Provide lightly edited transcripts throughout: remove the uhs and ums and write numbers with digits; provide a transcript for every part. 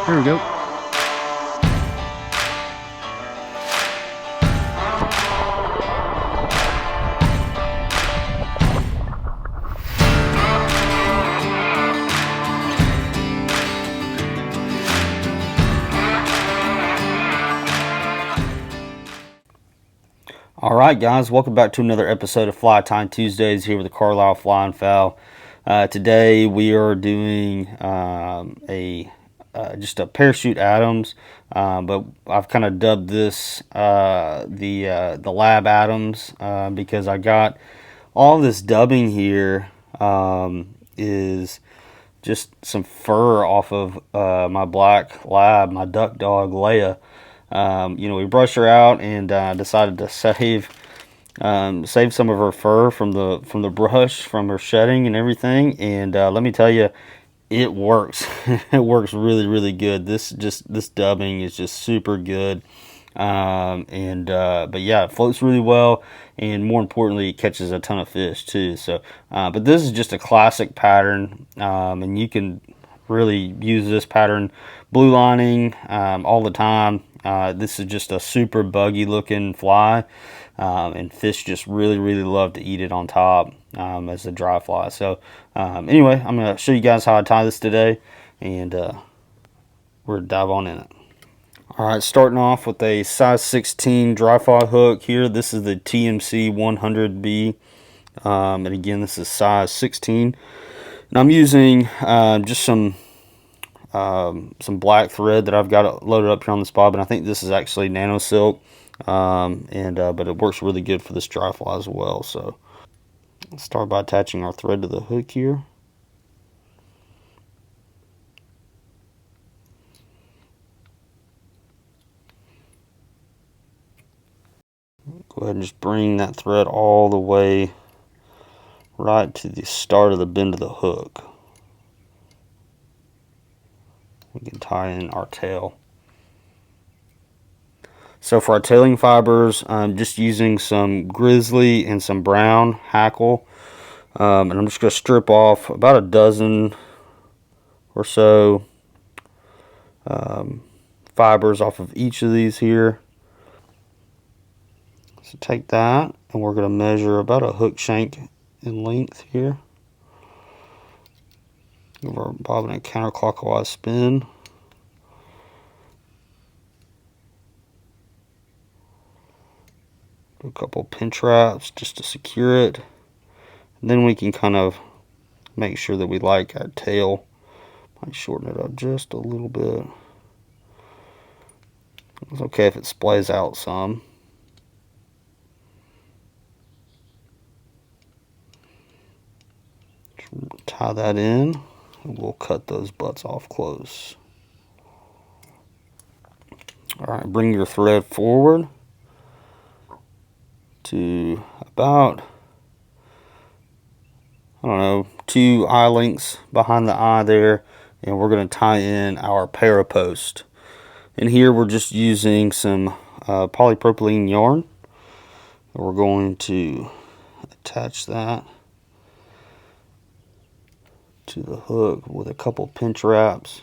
There we go. All right, guys, welcome back to another episode of Fly Time Tuesdays here with the Carlisle Flying Fowl. Today we are doing just a parachute Adams, but I've kind of dubbed this the Lab Adams because I got all this dubbing here is just some fur off of my black lab, my duck dog Leia. We brushed her out and decided to save some of her fur from the brush, from her shedding and everything. And let me tell you, it works. It works really, really good. This dubbing is just super good. But yeah, it floats really well, and more importantly, it catches a ton of fish too. So, but this is just a classic pattern, and you can really use this pattern blue lining all the time. This is just a super buggy looking fly, and fish just really, really love to eat it on top as a dry fly. So anyway, I'm going to show you guys how I tie this today, and we're going to dive on in it. All right, starting off with a size 16 dry fly hook here. This is the TMC 100B, and again, this is size 16. And I'm using just some black thread that I've got loaded up here on the spot, but I think this is actually nano silk, but it works really good for this dry fly as well. So let's start by attaching our thread to the hook here. Go ahead and just bring that thread all the way right to the start of the bend of the hook. We can tie in our tail. So for our tailing fibers, I'm just using some grizzly and some brown hackle, and I'm just going to strip off about a dozen or so fibers off of each of these here. So take that, and we're going to measure about a hook shank in length here. Give our bobbin a counterclockwise spin. Do a couple pin traps just to secure it. And then we can kind of make sure that we like our tail. Might shorten it up just a little bit. It's okay if it splays out some. Just tie that in, and we'll cut those butts off close. Alright, bring your thread forward to about, I don't know, 2 eye lengths behind the eye there, and we're going to tie in our parapost. And here we're just using some polypropylene yarn. We're going to attach that to the hook with a couple pinch wraps.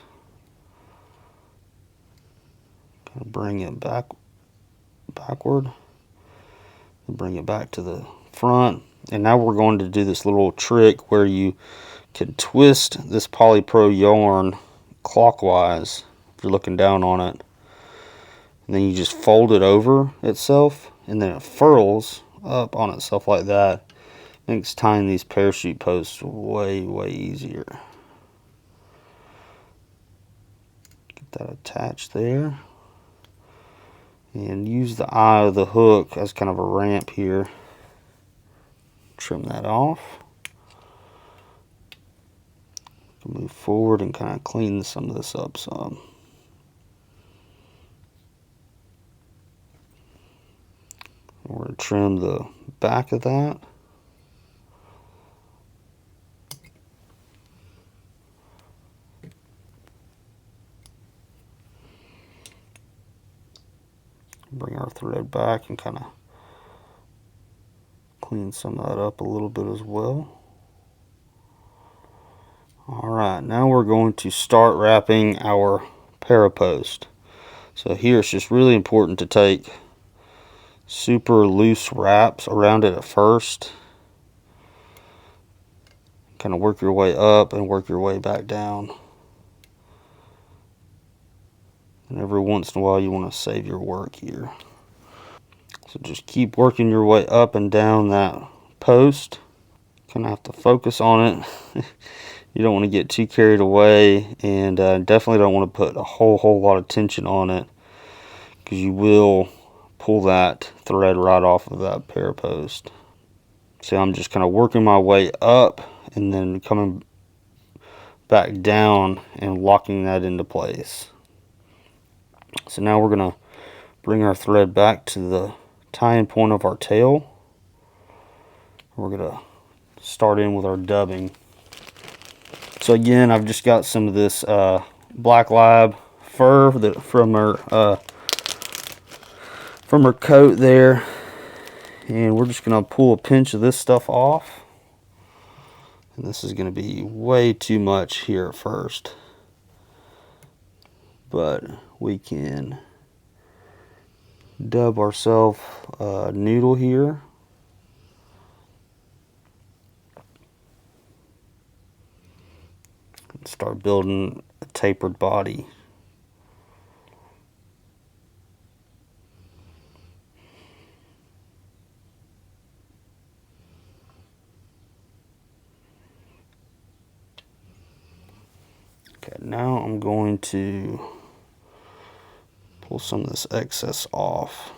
Kind of bring it backward, and bring it back to the front. And now we're going to do this little trick where you can twist this polypro yarn clockwise if you're looking down on it, and then you just fold it over itself, and then it furls up on itself like that. Makes tying these parachute posts way, way easier. Get that attached there, and use the eye of the hook as kind of a ramp here. Trim that off. Move forward and kind of clean some of this up some. We're going to trim the back of that. Bring our thread back and kind of clean some of that up a little bit as well. Alright, now we're going to start wrapping our parapost. So here it's just really important to take super loose wraps around it at first. Kind of work your way up and work your way back down. And every once in a while you want to save your work here. So just keep working your way up and down that post. Kind of have to focus on it. You don't want to get too carried away, and definitely don't want to put a whole lot of tension on it, because you will pull that thread right off of that parapost. So I'm just kind of working my way up and then coming back down and locking that into place. So now we're going to bring our thread back to the tie-in point of our tail. We're going to start in with our dubbing. So again, I've just got some of this Black Lab fur from her coat there, and we're just going to pull a pinch of this stuff off. And this is going to be way too much here at first, but we can dub ourselves a noodle here. And start building a tapered body. Okay, now I'm going to pull some of this excess off.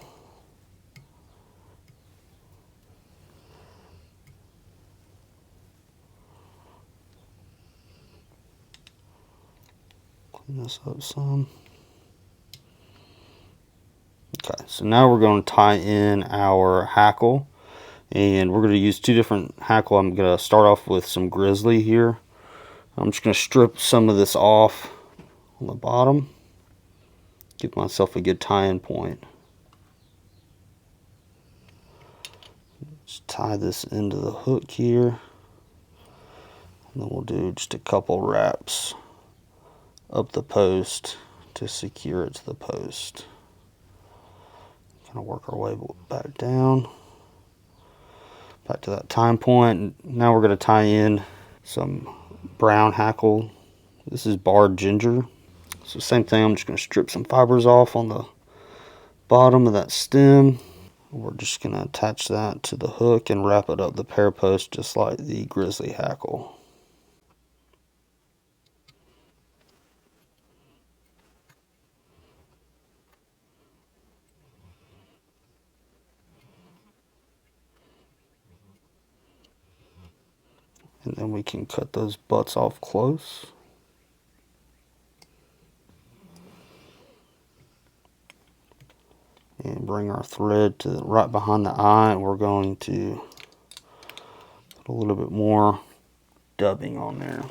Clean this up some. Okay, so now we're going to tie in our hackle, and we're going to use two different hackle. I'm going to start off with some grizzly here. I'm just going to strip some of this off on the bottom, give myself a good tie-in point. Just tie this into the hook here, and then we'll do just a couple wraps up the post to secure it to the post. Kind of work our way back down, back to that tie point. Now we're going to tie in some brown hackle. This is barred ginger. So same thing, I'm just going to strip some fibers off on the bottom of that stem. We're just going to attach that to the hook and wrap it up the parapost just like the grizzly hackle. And then we can cut those butts off close. And bring our thread to right behind the eye, and we're going to put a little bit more dubbing on there.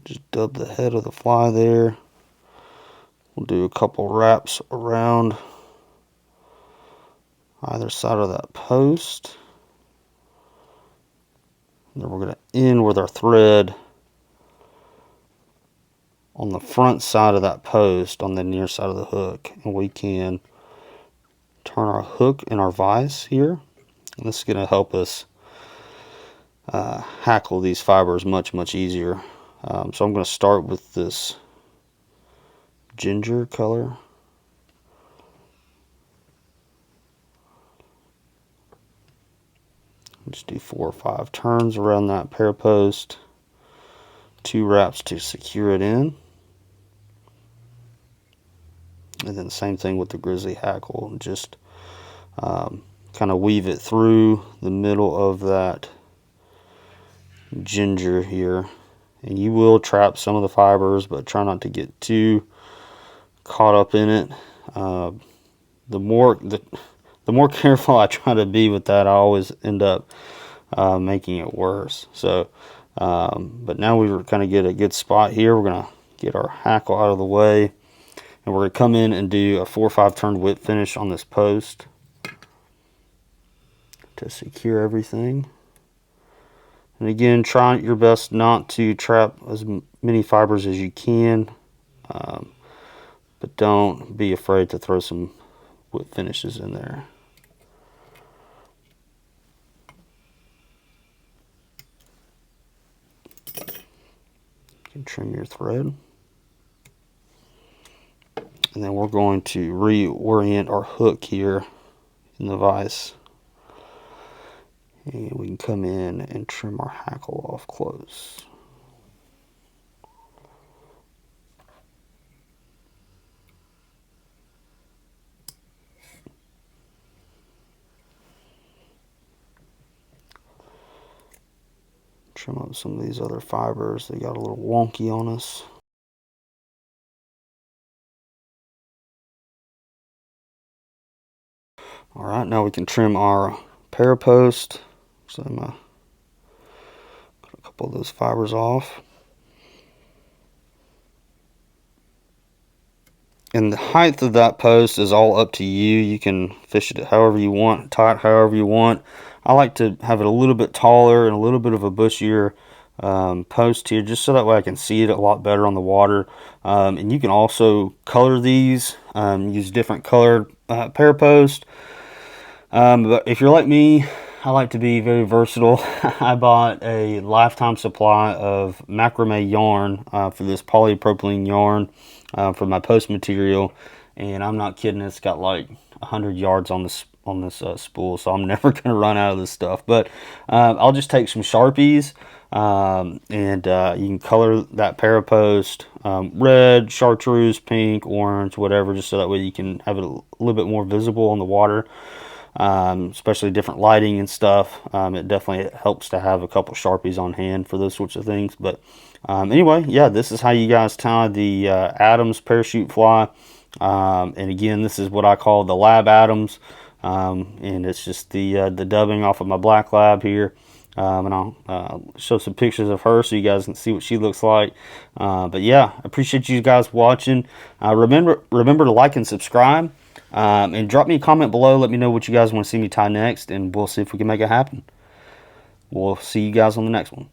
Just dub the head of the fly there. We'll do a couple wraps around either side of that post. And then we're going to end with our thread on the front side of that post on the near side of the hook. And we can turn our hook in our vise here. And this is going to help us hackle these fibers much easier. So I'm going to start with this ginger color. Just do 4 or 5 turns around that parapost, 2 wraps to secure it in, and then the same thing with the grizzly hackle. Just kind of weave it through the middle of that ginger here, and you will trap some of the fibers, but try not to get too caught up in it. The more careful I try to be with that, I always end up making it worse. So, but now we've kind of get a good spot here. We're gonna get our hackle out of the way, and we're going to come in and do a 4 or 5 turn whip finish on this post to secure everything. And again, try your best not to trap as many fibers as you can, but don't be afraid to throw some whip finishes in there. You can trim your thread. And then we're going to reorient our hook here in the vise. And we can come in and trim our hackle off close. Trim up some of these other fibers. They got a little wonky on us. Alright, now we can trim our parapost. So I'm going to cut a couple of those fibers off. And the height of that post is all up to you. You can fish it however you want, tie it however you want. I like to have it a little bit taller and a little bit of a bushier post here, just so that way I can see it a lot better on the water. And you can also color these, use different colored parapost. But if you're like me, I like to be very versatile. I bought a lifetime supply of macrame yarn for this polypropylene yarn for my post material, and I'm not kidding, it's got like 100 yards on this spool, so I'm never going to run out of this stuff. But I'll just take some Sharpies, and you can color that parapost red, chartreuse, pink, orange, whatever, just so that way you can have it a little bit more visible on the water. Especially different lighting and stuff. It definitely helps to have a couple Sharpies on hand for those sorts of things. But anyway, yeah, this is how you guys tie the Adams parachute fly. And again, this is what I call the Lab Adams, and it's just the dubbing off of my black lab here. And I'll show some pictures of her so you guys can see what she looks like. But yeah, I appreciate you guys watching. Remember to like and subscribe. And drop me a comment below. Let me know what you guys want to see me tie next, and we'll see if we can make it happen. We'll see you guys on the next one.